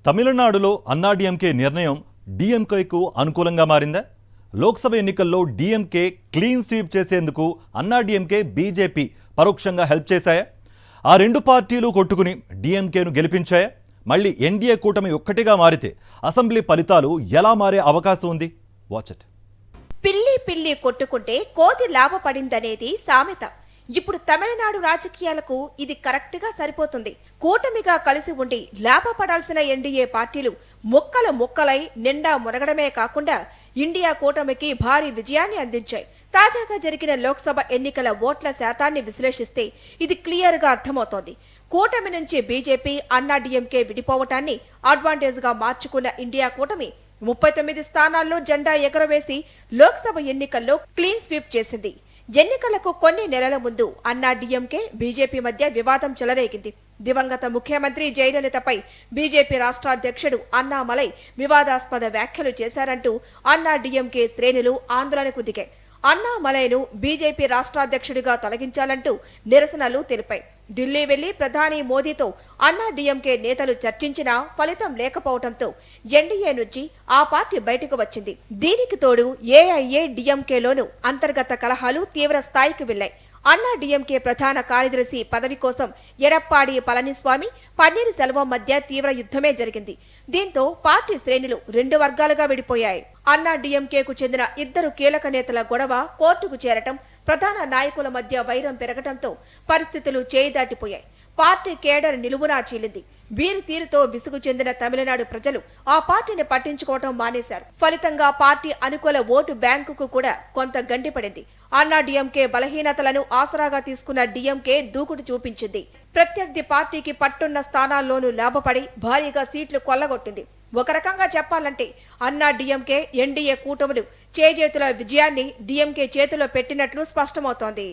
తమిళనాడులో అన్నాడీఎంకే నిర్ణయం డీఎంకేకు అనుకూలంగా మారిందా? లోక్సభ ఎన్నికల్లో డీఎంకే క్లీన్ స్వీప్ చేసేందుకు అన్నాడీఎంకే బీజేపీ పరోక్షంగా హెల్ప్ చేశాయా? ఆ రెండు పార్టీలు కొట్టుకుని డీఎంకేను గెలిపించాయా? మళ్ళీ ఎన్డీఏ కూటమి ఒక్కటిగా మారితే అసెంబ్లీ ఫలితాలు ఎలా మారే అవకాశం ఉంది? Watch it. పిల్లి పిల్లి కొట్టుకుంటే కోతి లాభపడిందనేది సామెత. ఇప్పుడు తమిళనాడు రాజకీయాలకు ఇది కరెక్ట్ గా సరిపోతుంది. కూటమిగా కలిసి ఉండి లాభపడాల్సిన ఎన్డీఏ పార్టీలు ముక్కలు ముక్కలై నిండా మునగడమే కాకుండా ఇండియా కూటమికి భారీ విజయాన్ని అందించాయి. తాజాగా జరిగిన లోక్సభ ఎన్నికల ఓట్ల శాతాన్ని విశ్లేషిస్తే ఇది క్లియర్ గా అర్థమవుతోంది. కూటమి నుంచి బీజేపీ అన్నాడీఎంకే విడిపోవటాన్ని అడ్వాంటేజ్ గా మార్చుకున్న ఇండియా కూటమి 39 స్థానాల్లో జెండా ఎగరవేసి లోక్సభ ఎన్నికల్లో క్లీన్ స్వీప్ చేసింది. ఎన్నికలకు కొన్ని నెలల ముందు అన్నాడీఎంకే బీజేపీ మధ్య వివాదం చెలరేగింది. దివంగత ముఖ్యమంత్రి జయలలితపై బీజేపీ రాష్ట్ర అధ్యక్షుడు అన్నామలై వివాదాస్పద వ్యాఖ్యలు చేశారంటూ అన్నాడీఎంకే శ్రేణులు ఆందోళనకు దిగాయి. అన్నామలైను బీజేపీ రాష్ట్ర అధ్యక్షుడిగా తొలగించాలంటూ నిరసనలు తెలిపాయి. ఢిల్లీ వెళ్లి ప్రధాని మోదీతో అన్నాడీఎంకే నేతలు చర్చించినా ఫలితం లేకపోవడంతో ఎన్డీఏ నుంచి ఆ పార్టీ బయటకు వచ్చింది. దీనికి తోడు ఏఐఏడీఎంకేలోనూ అంతర్గత కలహాలు తీవ్ర స్థాయికి వెళ్లాయి. అన్నాడీఎంకే ప్రధాన కార్యదర్శి పదవి కోసం ఎడప్పాడి పళనిస్వామి, పన్నీర్ సెల్వం మధ్య తీవ్ర యుద్ధమే జరిగింది. దీంతో పార్టీ శ్రేణులు రెండు వర్గాలుగా విడిపోయాయి. అన్నాడీఎంకేకు చెందిన ఇద్దరు కీలక నేతల గొడవ కోర్టుకు చేరటం, ప్రధాన నాయకుల మధ్య వైరం పెరగటంతో పరిస్థితులు చేయి దాటిపోయాయి. పార్టీ కేడర్ నిలువునా చీలింది. వీరి తీరుతో విసుగు చెందిన తమిళనాడు ప్రజలు ఆ పార్టీని పట్టించుకోవటం మానేశారు. ఫలితంగా పార్టీ అనుకూల ఓటు బ్యాంకుకు కూడా కొంత గండిపడింది. అన్నాడీఎంకే బలహీనతలను ఆసరాగా తీసుకున్న డీఎంకే దూకుడు చూపించింది. ప్రత్యర్థి పార్టీకి పట్టున్న స్థానాల్లోనూ లాభపడి భారీగా సీట్లు కొల్లగొట్టింది. ఒక రకంగా చెప్పాలంటే అన్నాడీఎంకే ఎన్డీఏ కూటములు చేజేతుల విజయాన్ని డీఎంకే చేతిలో పెట్టినట్లు స్పష్టమవుతోంది.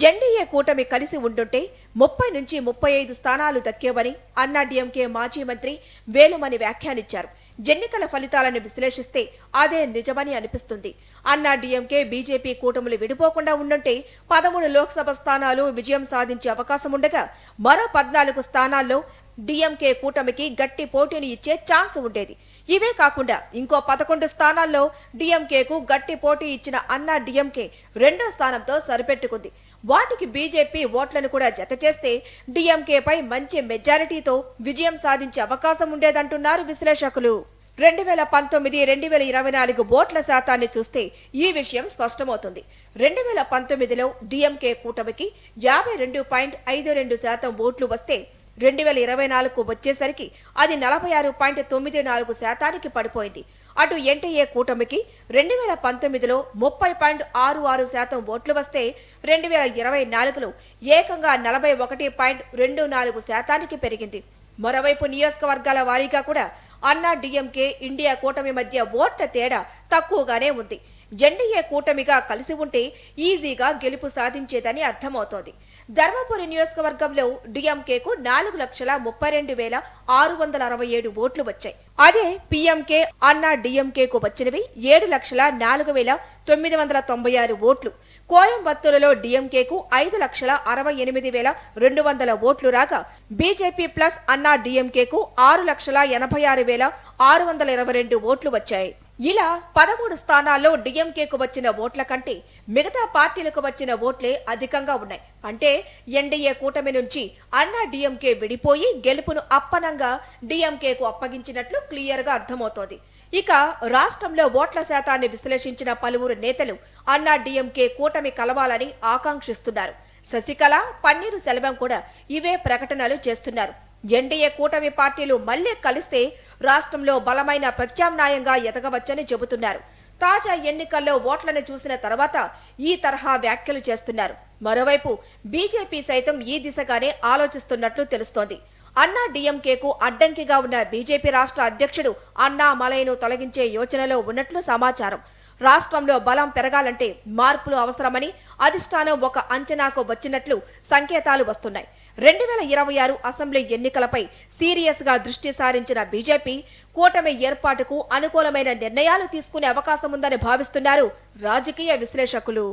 ఎన్డీఏ కూటమి కలిసి ఉండుంటే 30 నుంచి 35 స్థానాలు దక్కేవని అన్నాడీఎంకే మాజీ మంత్రి వేలుమణి వ్యాఖ్యానించారు. ఎన్నికల ఫలితాలను విశ్లేషిస్తే అదే నిజమని అనిపిస్తుంది. అన్నాడీఎంకే బీజేపీ కూటములు విడిపోకుండా ఉండుంటే 13 లోక్సభ స్థానాలు విజయం సాధించే అవకాశం ఉండగా మరో 14 స్థానాల్లో డీఎంకే కూటమికి గట్టి పోటీని ఇచ్చే ఛాన్స్ ఉండేది. ఇవే కాకుండా ఇంకో 11 స్థానాల్లో డీఎంకేకు గట్టి పోటీ ఇచ్చిన అన్నాడీఎంకే రెండో స్థానంతో సరిపెట్టుకుంది. వాటికి బీజేపీ ఓట్లను కూడా జత చేస్తే డీఎంకేపై మంచి మెజారిటీతో విజయం సాధించే అవకాశం ఉండేదంటున్నారు విశ్లేషకులు. 2019-2024 ఓట్ల శాతాన్ని చూస్తే ఈ విషయం స్పష్టమవుతుంది. 2019లో డీఎంకే కూటమికి 52.52% ఓట్లు వస్తే 2024 వచ్చేసరికి అది 46.94% పడిపోయింది. అటు ఎన్డీఏ కూటమికి 2019లో 30.66% ఓట్లు వస్తే 2024లో ఏకంగా 41.24% పెరిగింది. మరోవైపు నియోజకవర్గాల వారీగా కూడా అన్నాడీఎంకే ఇండియా కూటమి మధ్య ఓట్ల తేడా తక్కువగానే ఉంది. ఎన్డీఏ కూటమిగా కలిసి ఉంటే ఈజీగా గెలుపు సాధించేదని అర్థమవుతోంది. ధర్మపురి నియోజకవర్గంలో డీఎంకేకు 4,32,667 ఓట్లు వచ్చాయి. అదే పీఎంకే అన్నాడీఎంకేకు వచ్చినవి 7,04,996 ఓట్లు. కోయంబత్తూరులో డీఎంకేకు 5,68,200 ఓట్లు రాగా బీజేపీ ప్లస్ అన్నాడీఎంకేకు 6,86,622 ఓట్లు వచ్చాయి. ఇలా 13 స్థానాల్లో డీఎంకేకు వచ్చిన ఓట్ల కంటే మిగతా పార్టీలకు వచ్చిన ఓట్లే అధికంగా ఉన్నాయి. అంటే ఎన్డీఏ కూటమి నుంచి అన్నాడీఎంకే విడిపోయి గెలుపును అప్పనంగా డీఎంకేకు అప్పగించినట్లు క్లియర్ గా అర్థమవుతోంది. ఇక రాష్ట్రంలో ఓట్ల శాతాన్ని విశ్లేషించిన పలువురు నేతలు అన్నాడీఎంకే కూటమి కలవాలని ఆకాంక్షిస్తున్నారు. శశికళ, పన్నీరు సెల్వం కూడా ఇవే ప్రకటనలు చేస్తున్నారు. ఎన్డీఏ కూటమి పార్టీలు మళ్లీ కలిస్తే రాష్ట్రంలో బలమైన ప్రత్యామ్నాయంగా ఎదగవచ్చని చెబుతున్నారు. తాజా ఎన్నికల్లో ఓట్లను చూసిన తర్వాత ఈ తరహా వ్యాఖ్యలు చేస్తున్నారు. మరోవైపు బీజేపీ సైతం ఈ దిశగానే ఆలోచిస్తున్నట్లు తెలుస్తోంది. అన్నాడీఎంకేకు అడ్డంకిగా ఉన్న బీజేపీ రాష్ట్ర అధ్యక్షుడు అన్నామలైను తొలగించే యోచనలో ఉన్నట్లు సమాచారం. రాష్ట్రంలో బలం పెరగాలంటే మార్పులు అవసరమని అధిష్టానం ఒక అంచనాకు వచ్చినట్లు సంకేతాలు వస్తున్నాయి. 2026 అసెంబ్లీ ఎన్నికలపై సీరియస్ గా దృష్టి సారించిన బీజేపీ కూటమి ఏర్పాటుకు అనుకూలమైన నిర్ణయాలు తీసుకునే అవకాశం ఉందని భావిస్తున్నారు రాజకీయ విశ్లేషకులు.